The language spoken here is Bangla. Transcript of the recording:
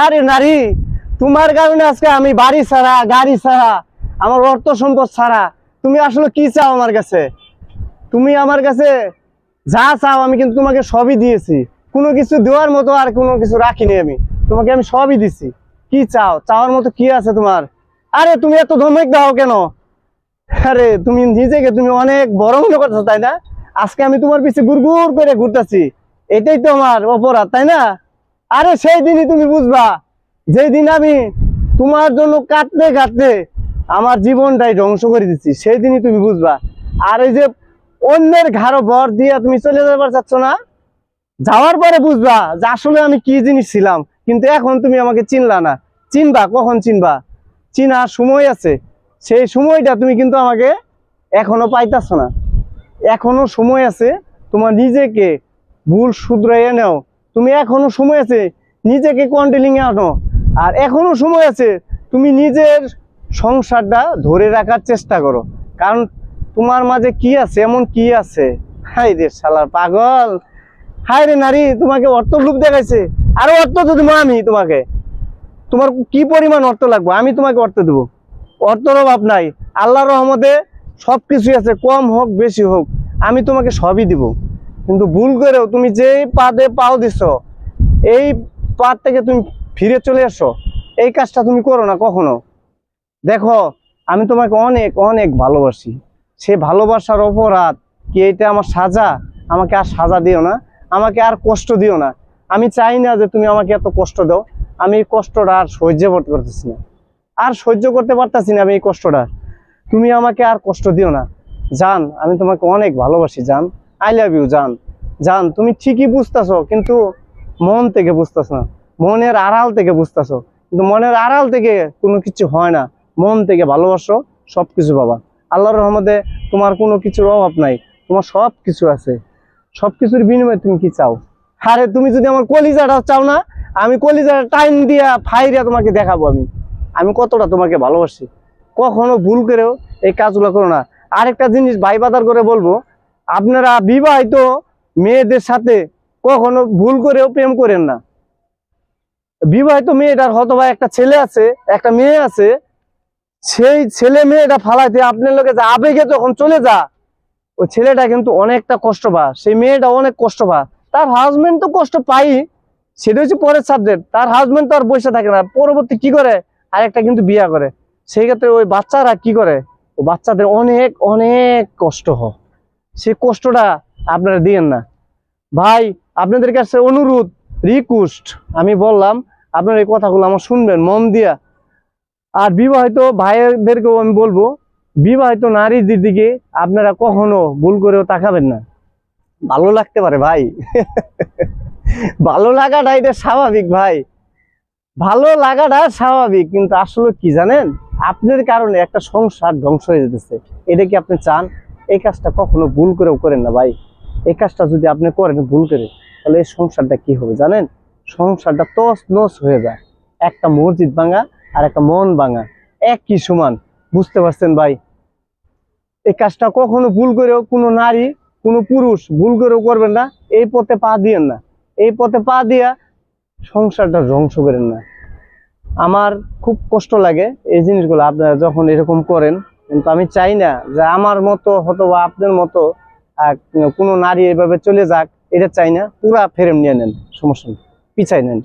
আরে নারী, তোমার কারণে আজকে আমি বাড়ি ছাড়া, গাড়ি ছাড়া, আমার অর্থ সম্পদ ছাড়া। তুমি আসলে কি চাও আমার কাছে? তুমি আমার কাছে যা চাও আমি কিন্তু তোমাকে সবই দিয়েছি। কোনো কিছু দেওয়ার মতো আর কোনো কিছু রাখিনি আমি। তোমাকে আমি সবই দিছি। কি চাও? চাওয়ার মতো কি আছে তোমার? আরে তুমি এত ধমক দাও কেন? আরে তুমি নিজেকে তুমি অনেক বড় মনে করছো, তাই না? আজকে আমি তোমার পিছে গুড় করে ঘুরতেছি, এটাই তো আমার অপরাধ, তাই না? আরে সেই দিনই তুমি বুঝবা, যেই দিন আমি তোমার জন্য কাঁদতে কাঁদতে আমার জীবনটাই ধ্বংস করে দিচ্ছি, সেই দিনই তুমি বুঝবা। আর এই যে অন্যের ঘাড় ভর দিয়ে তুমি চলে যাবার চাচ্ছ না, যাওয়ার পরে বুঝবা যে আসলে আমি কি জিনিস ছিলাম। কিন্তু এখন তুমি আমাকে চিনলা না। চিনবা কখন? চিনবা, চিনার সময় আছে। সেই সময়টা তুমি কিন্তু আমাকে এখনো পাইতাছ না। এখনো সময় আছে, তোমার নিজেকে ভুল শুধরাইয়া নাও। তুমি এখনো সময় আছে নিজেকে কন্ট্রোলিং এ আনো। আর এখনো সময় আছে তুমি নিজের সংসারটা ধরে রাখার চেষ্টা করো। কারণ তোমার মাঝে কি আছে, এমন কি আছে? হাই রে শালার পাগল, হাই রে নারী, তোমাকে অর্থ লোভ দেখাইছে। আরো অর্থ তো দেবো আমি তোমাকে। তোমার কি পরিমাণ অর্থ লাগবে আমি তোমাকে অর্থ দেবো। অর্থর অভাব নাই, আল্লাহর রহমতে সবকিছুই আছে, কম হোক বেশি হোক আমি তোমাকে সবই দিব। কিন্তু ভুল করেও তুমি যেই পাদে পাও দিছ, এই পাদ থেকে তুমি ফিরে চলে আসো, এই কাজটা তুমি করো না কখনো। দেখো, আমি তোমাকে অনেক অনেক ভালোবাসি। সে ভালোবাসার অপরাধ কি এটা আমার সাজা? আমাকে আর সাজা দিও না, আমাকে আর কষ্ট দিও না। আমি চাই না যে তুমি আমাকে এত কষ্ট দাও। আমি এই কষ্টটা আর সহ্য করতে পারতেছি না, আর সহ্য করতে পারতেছি না আমি এই কষ্টটা। তুমি আমাকে আর কষ্ট দিও না জান, আমি তোমাকে অনেক ভালোবাসি জান। আই লাভ ইউ জান। জান, তুমি ঠিকই বুঝতেছো কিন্তু মন থেকে বুঝতেছো না, মনের আড়াল থেকে বুঝতেছো। কিন্তু মনের আড়াল থেকে কোনো কিছু হয় না, মন থেকে ভালোবাসো, সবকিছু পাবা। আল্লাহর রহমতে তোমার কোনো কিছুর অভাব নাই, তোমার সব কিছু আছে। সবকিছুর বিনিময়ে তুমি কি চাও? আরে তুমি যদি আমার কলিজাটা চাও না, আমি কলিজাটা টাইম দিয়া ফাইরিয়া তোমাকে দেখাবো আমি আমি কতটা তোমাকে ভালোবাসি। কখনো ভুল করেও এই কাজগুলো করো না। আরেকটা জিনিস ভাই বাদার করে বলবো, আপনারা বিবাহিত মেয়েদের সাথে কখনো ভুল করেও প্রেম করেন না। বিবাহিত মেয়েটার হয়তো বা একটা ছেলে আছে, একটা মেয়ে আছে, সেই ছেলে মেয়েটা ফালাইতে আপনার লোকে যে আবেগে যখন চলে যা, ওই ছেলেটা কিন্তু অনেকটা কষ্ট পা, সেই মেয়েটা অনেক কষ্ট পা। তার হাজবেন্ড তো কষ্ট পাই, সেটা হচ্ছে পরের সাবজেক্ট। তার হাজবেন্ড তো আর বসে থাকে না, পরবর্তী কি করে আরেকটা কিন্তু বিয়ে করে। সেই ক্ষেত্রে ওই বাচ্চারা কি করে, ও বাচ্চাদের অনেক অনেক কষ্ট হয়। সেই কষ্টটা আপনারা দিয়েন না ভাই। আপনাদের কাছে অনুরোধ, রিকোয়েস্ট, আমি বললাম আপনারা এই কথাগুলো আমার শুনবেন মন দিয়া। আর বিবাহিত ভাইদেরকেও আমি বলবো, বিবাহিত নারীদের দিকে আপনারা কখনো ভুল করেও তাকাবেন না। ভালো লাগতে পারে ভাই, ভালো লাগাটা এটা স্বাভাবিক ভাই, ভালো লাগাটা স্বাভাবিক। কিন্তু আসলে কি জানেন, আপনার কারণে একটা সংসার ধ্বংস হয়ে যেতেছে। এটা কি আপনি চান? এই কাজটা কখনো ভুল করেও করেন না ভাই। এই কাজটা যদি আপনি করেন ভুল করে, তাহলে এই সংসারটা কি হবে জানেন? সংসারটা তছ নছ হয়ে যায়। একটা মসজিদ ভাঙা আর একটা মন ভাঙা একই সমান। বুঝতে পারছেন ভাই? এই কাজটা কখনো ভুল করেও কোনো নারী, কোনো পুরুষ ভুল করেও করবেন না। এই পথে পা দিয়েন না, এই পথে পা দিয়া সংসারটা ধ্বংস করেন না। আমার খুব কষ্ট লাগে এই জিনিসগুলো আপনারা যখন এরকম করেন। কিন্তু আমি চাই না যে আমার মতো অথবা আপনার মতো কোনো নারী এভাবে চলে যাক, এটা চাই না। পুরা ফ্রেম নিয়ে নেন, সমস্যা নেই, পিছাই নেন।